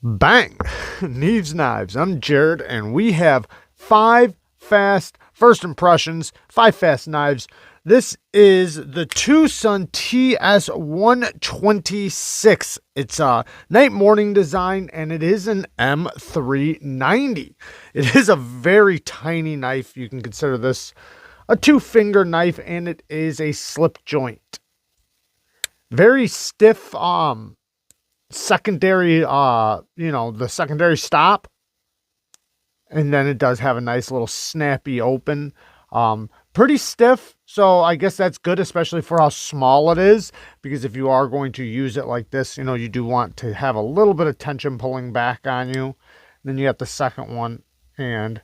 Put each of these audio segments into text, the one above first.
Bang! Neeves Knives. I'm Jared, and we have 5 fast first impressions, 5 fast knives. This is the TUCSON TS126. It's a night morning design, and it is an M390. It is a very tiny knife. You can consider this a 2-finger knife, and it is a slip joint. Very stiff, secondary, the secondary stop, and then it does have a nice little snappy open. Pretty stiff, so I guess that's good, especially for how small it is, because if you are going to use it like this, you do want to have a little bit of tension pulling back on you. Then you have the second one and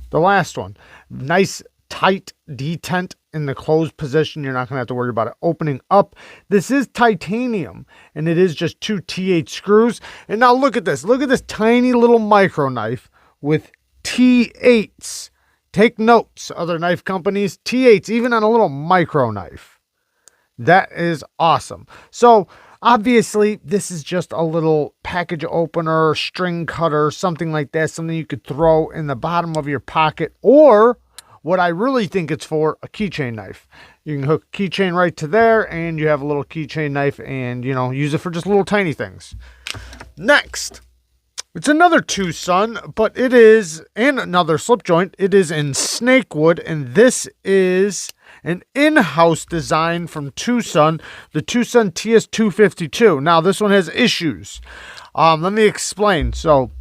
the last one. Nice tight detent in the closed position. You're not going to have to worry about it opening up. This is titanium, and it is just 2 T8 screws. And now look at this. Look at this tiny little micro knife with T8s. Take notes, other knife companies, T8s, even on a little micro knife. That is awesome. So obviously, this is just a little package opener, string cutter, something like that, something you could throw in the bottom of your pocket, or what I really think it's for, a keychain knife. You can hook a keychain right to there, and you have a little keychain knife, and, use it for just little tiny things. Next, it's another TUCSON, but it is, and another slip joint. It is in snakewood, and this is an in-house design from TUCSON, the TUCSON TS252. Now, this one has issues. Let me explain. So,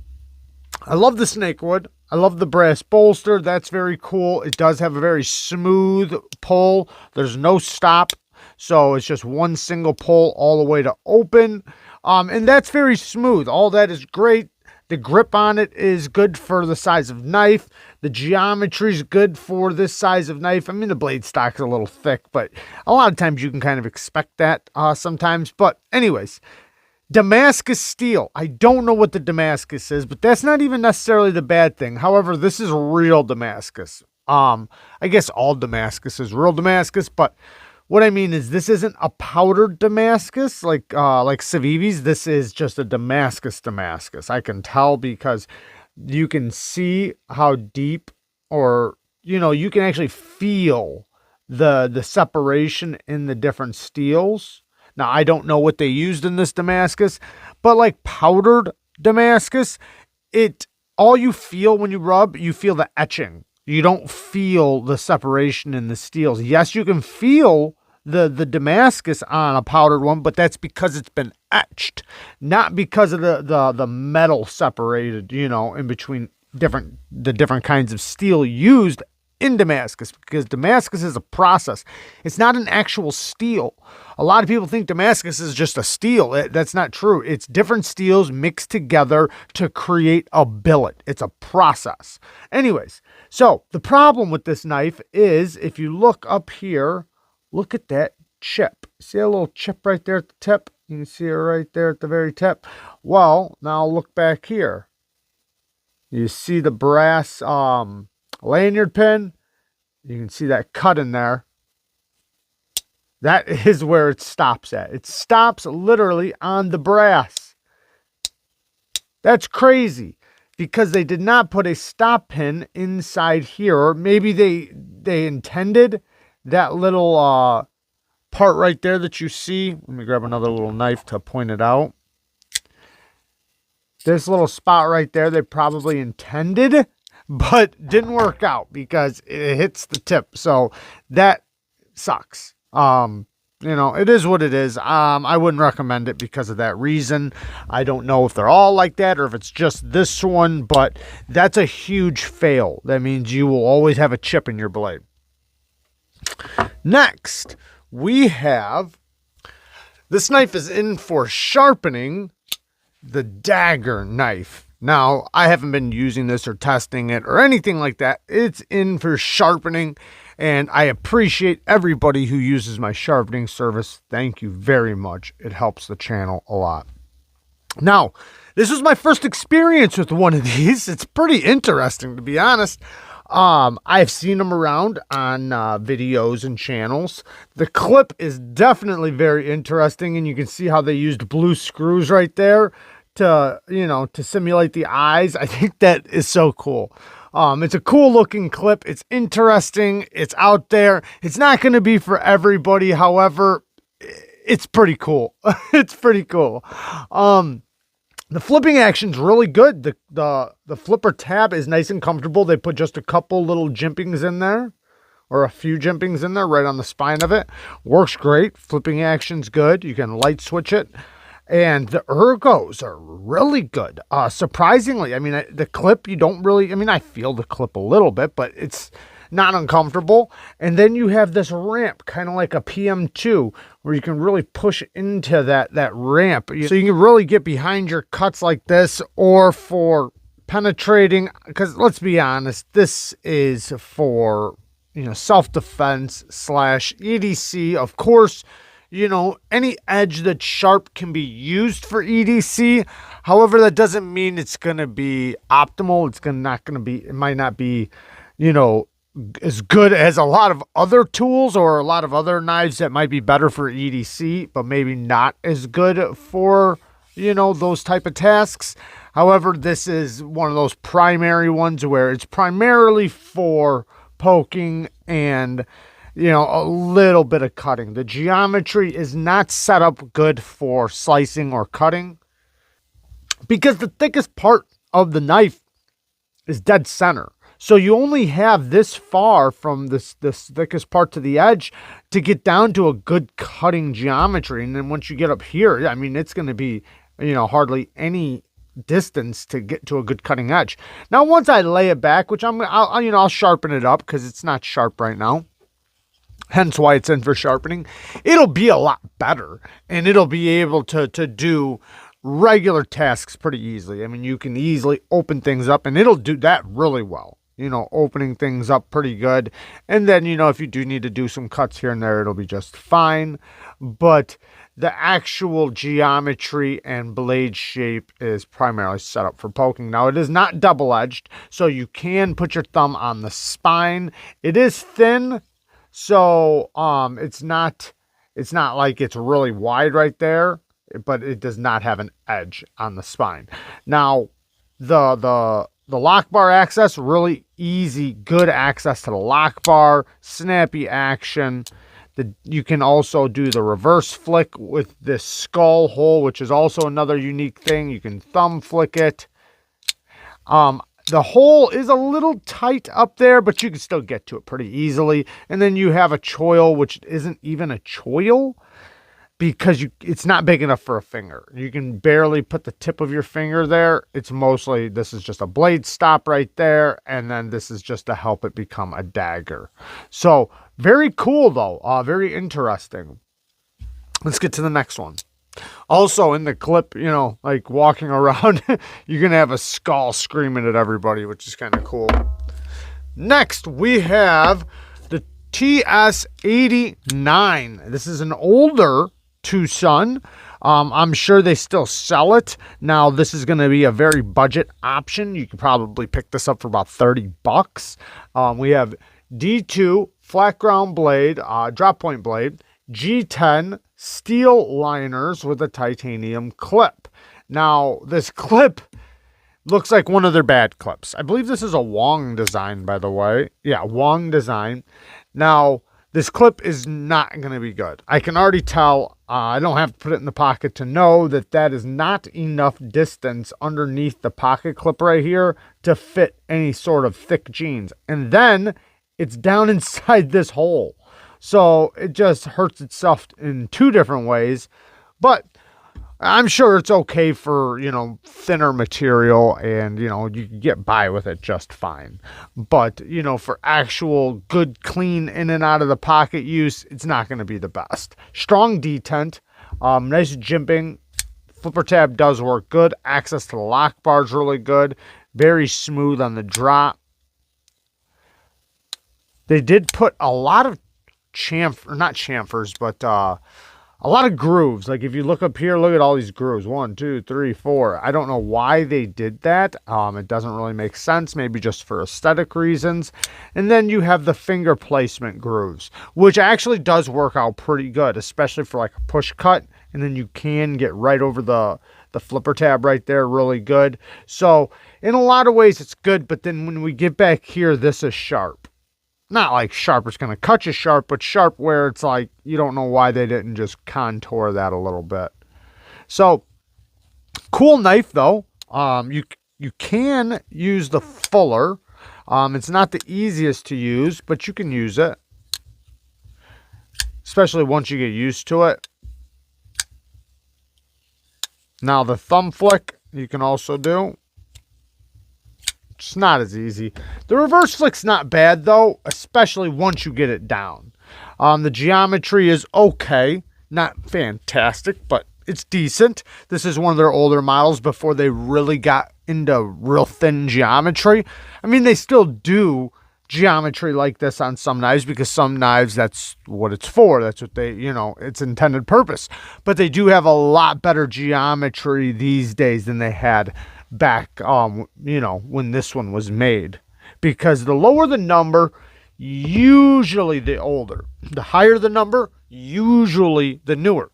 I love the snakewood. I love the brass bolster. That's very cool. It does have a very smooth pull. There's no stop. So it's just one single pull all the way to open. And that's very smooth. All that is great. The grip on it is good for the size of knife. The geometry is good for this size of knife. I mean, the blade stock is a little thick, but a lot of times you can kind of expect that sometimes. But anyways, Damascus steel. I don't know what the Damascus is, but that's not even necessarily the bad thing. However, this is real Damascus. I guess all Damascus is real Damascus, but what I mean is this isn't a powdered Damascus like Civivi's. This is just a Damascus. I can tell because you can see how deep, or you can actually feel the separation in the different steels. Now, I don't know what they used in this Damascus, but like powdered Damascus, all you feel when you rub, you feel the etching. You don't feel the separation in the steels. Yes, you can feel the Damascus on a powdered one, but that's because it's been etched, not because of the metal separated, in between the different kinds of steel used in Damascus, because Damascus is a process. It's not an actual steel. A lot of people think Damascus is just a steel. That's not true. It's different steels mixed together to create a billet. It's a process. Anyways, so the problem with this knife is, if you look up here, look at that chip. See a little chip right there at the tip? You can see it right there at the very tip. Well, now look back here. You see the brass lanyard pin. You can see that cut in there. That is where it stops at. It stops literally on the brass. That's crazy, because they did not put a stop pin inside here, or maybe they intended that little part right there that you see. Let me grab another little knife to point it out. This little spot right there, they probably intended, but didn't work out because it hits the tip. So that sucks. It is what it is. I wouldn't recommend it because of that reason. I don't know if they're all like that or if it's just this one, but that's a huge fail. That means you will always have a chip in your blade. Next, we have, this knife is in for sharpening, the dagger knife. Now, I haven't been using this or testing it or anything like that. It's in for sharpening, and I appreciate everybody who uses my sharpening service. Thank you very much. It helps the channel a lot. Now, this was my first experience with one of these. It's pretty interesting, to be honest. I've seen them around on videos and channels. The clip is definitely very interesting, and you can see how they used blue screws right there to, you know, to simulate the eyes. I think that is so cool. It's a cool looking clip. It's interesting. It's out there. It's not going to be for everybody. However, it's pretty cool. It's pretty cool. The flipping action's really good. The flipper tab is nice and comfortable. They put just a couple little jimpings in there, or a few jimpings in there right on the spine of it. Works great. Flipping action's good. You can light switch it. And the ergos are really good. Surprisingly, I mean, the clip, you don't really, I mean, I feel the clip a little bit, but it's not uncomfortable. And then you have this ramp, kind of like a PM2, where you can really push into that ramp. So you can really get behind your cuts like this, or for penetrating, because let's be honest, this is for, you know, self-defense / EDC. Of course, you know, any edge that's sharp can be used for EDC. However, that doesn't mean it's going to be optimal. It might not be, you know, as good as a lot of other tools or a lot of other knives that might be better for EDC, but maybe not as good for, you know, those type of tasks. However, this is one of those primary ones where it's primarily for poking and, you know, a little bit of cutting. The geometry is not set up good for slicing or cutting, because the thickest part of the knife is dead center. So you only have this far from this thickest part to the edge to get down to a good cutting geometry. And then once you get up here, I mean, it's going to be, you know, hardly any distance to get to a good cutting edge. Now, once I lay it back, which I'll sharpen it up because it's not sharp right now, hence why it's in for sharpening, it'll be a lot better, and it'll be able to do regular tasks pretty easily. I mean, you can easily open things up, and it'll do that really well. You know, opening things up pretty good. And then, you know, if you do need to do some cuts here and there, it'll be just fine. But the actual geometry and blade shape is primarily set up for poking. Now, it is not double-edged, so you can put your thumb on the spine. It is thin, so it's not like it's really wide right there, but it does not have an edge on the spine. Now, the lock bar access, really easy, good access to the lock bar, snappy action. You can also do the reverse flick with this skull hole, which is also another unique thing. You can thumb flick it. The hole is a little tight up there, but you can still get to it pretty easily. And then you have a choil, which isn't even a choil, because it's not big enough for a finger. You can barely put the tip of your finger there. It's mostly, this is just a blade stop right there, and then this is just to help it become a dagger. So very cool though, very interesting. Let's get to the next one. Also in the clip, you know, like walking around, you're gonna have a skull screaming at everybody, which is kind of cool. Next we have the TS89. This is an older TUCSON. I'm sure they still sell it. Now, this is going to be a very budget option. You can probably pick this up for about 30 bucks. We have D2 flat ground blade, drop point blade, G10 steel liners with a titanium clip. Now, this clip looks like one of their bad clips. I believe this is a Wong design, by the way. Yeah, Wong design. Now, this clip is not going to be good. I can already tell. I don't have to put it in the pocket to know that that is not enough distance underneath the pocket clip right here to fit any sort of thick jeans. And then it's down inside this hole. So it just hurts itself in two different ways. But I'm sure it's okay for, you know, thinner material, and, you know, you can get by with it just fine. But, you know, for actual good, clean in and out of the pocket use, it's not going to be the best. Strong detent, nice jimping. Flipper tab does work good. Access to the lock bar is really good. Very smooth on the drop. They did put a lot of not chamfers, but a lot of grooves. Like if you look up here, look at all these grooves. 1, 2, 3, 4. I don't know why they did that. It doesn't really make sense. Maybe just for aesthetic reasons. And then you have the finger placement grooves, which actually does work out pretty good, especially for like a push cut and then you can get right over the flipper tab right there really good. So in a lot of ways it's good, but then when we get back here, this is sharp. Not like sharp it's going to cut you sharp, but sharp where it's like you don't know why they didn't just contour that a little bit. So cool knife though. You can use the fuller. It's not the easiest to use, but you can use it, especially once you get used to it. Now the thumb flick you can also do. It's not as easy. The reverse flick's not bad though, especially once you get it down. The geometry is okay, not fantastic, but it's decent. This is one of their older models before they really got into real thin geometry. I mean, they still do geometry like this on some knives because some knives, that's what it's for. That's what they, its intended purpose. But they do have a lot better geometry these days than they had back, when this one was made. Because the lower the number, usually the older. The higher the number, usually the newer.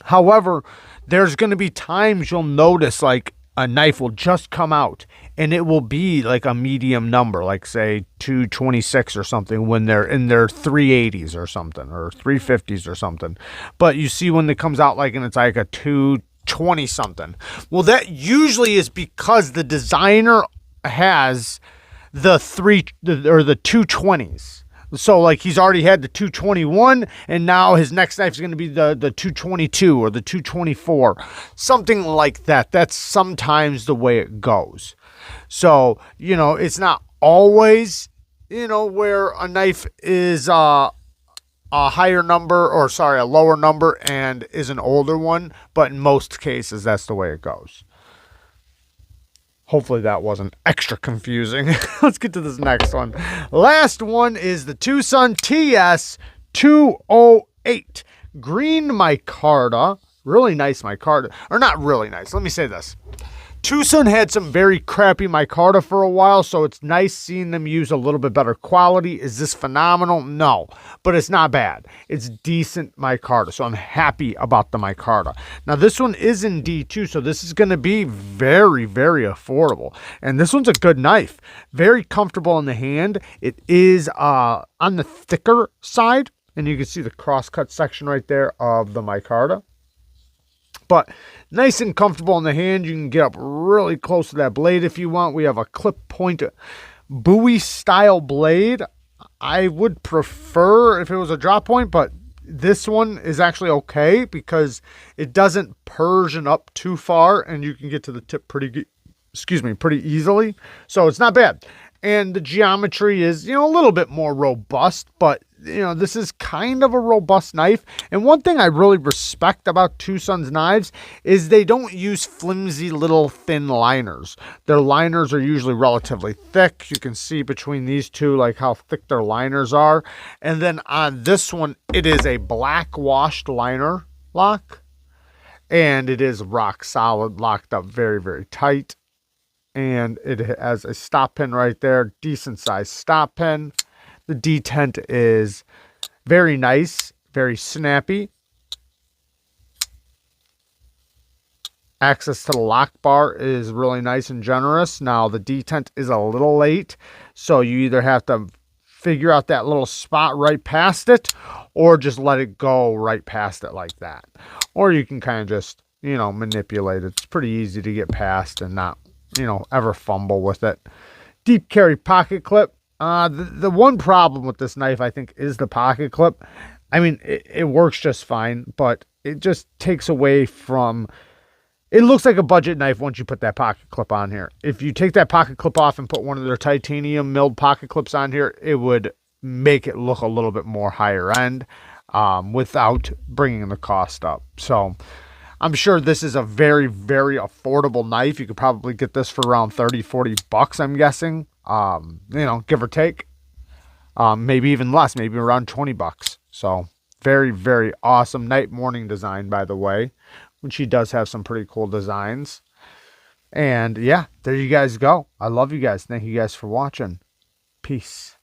However, there's going to be times you'll notice like a knife will just come out and it will be like a medium number, like say 226 or something when they're in their 380s or something, or 350s or something. But you see when it comes out like, and it's like a 220 something. Well, that usually is because the designer has the 220s. So like he's already had the 221 and now his next knife is going to be the 222 or the 224, something like that. That's sometimes the way it goes. So, it's not always, where a knife is a higher number, or sorry, a lower number and is an older one, but in most cases that's the way it goes. Hopefully that wasn't extra confusing. Let's get to this next one. Last one is the TUCSON TS208. Green micarta. Really nice micarta. Or not really nice. Let me say this. TUCSON had some very crappy micarta for a while, so it's nice seeing them use a little bit better quality. Is this phenomenal? No, but it's not bad. It's decent micarta, so I'm happy about the micarta. Now, this one is in D2, so this is going to be very, very affordable. And this one's a good knife. Very comfortable in the hand. It is on the thicker side, and you can see the crosscut section right there of the micarta. But nice and comfortable in the hand. You can get up really close to that blade if you want. We have a clip point Bowie style blade. I would prefer if it was a drop point, but this one is actually okay because it doesn't Persian up too far and you can get to the tip pretty easily. So it's not bad. And the geometry is, a little bit more robust, but this is kind of a robust knife. And one thing I really respect about TUCSON's knives is they don't use flimsy little thin liners. Their liners are usually relatively thick. You can see between these two, like how thick their liners are. And then on this one, it is a black washed liner lock. And it is rock solid, locked up very, very tight. And it has a stop pin right there, decent size stop pin. The detent is very nice, very snappy. Access to the lock bar is really nice and generous. Now the detent is a little late, so you either have to figure out that little spot right past it, or just let it go right past it like that. Or you can kind of just, manipulate it. It's pretty easy to get past and not, ever fumble with it. Deep carry pocket clip. The one problem with this knife, I think, is the pocket clip. I mean, it works just fine, but it just takes away from... It looks like a budget knife once you put that pocket clip on here. If you take that pocket clip off and put one of their titanium milled pocket clips on here, it would make it look a little bit more higher end without bringing the cost up. So I'm sure this is a very, very affordable knife. You could probably get this for around 30, 40 bucks, I'm guessing. Give or take. Maybe even less, maybe around 20 bucks. So very, very awesome night morning design, by the way, when she does have some pretty cool designs. And yeah, there you guys go. I love you guys. Thank you guys for watching. Peace.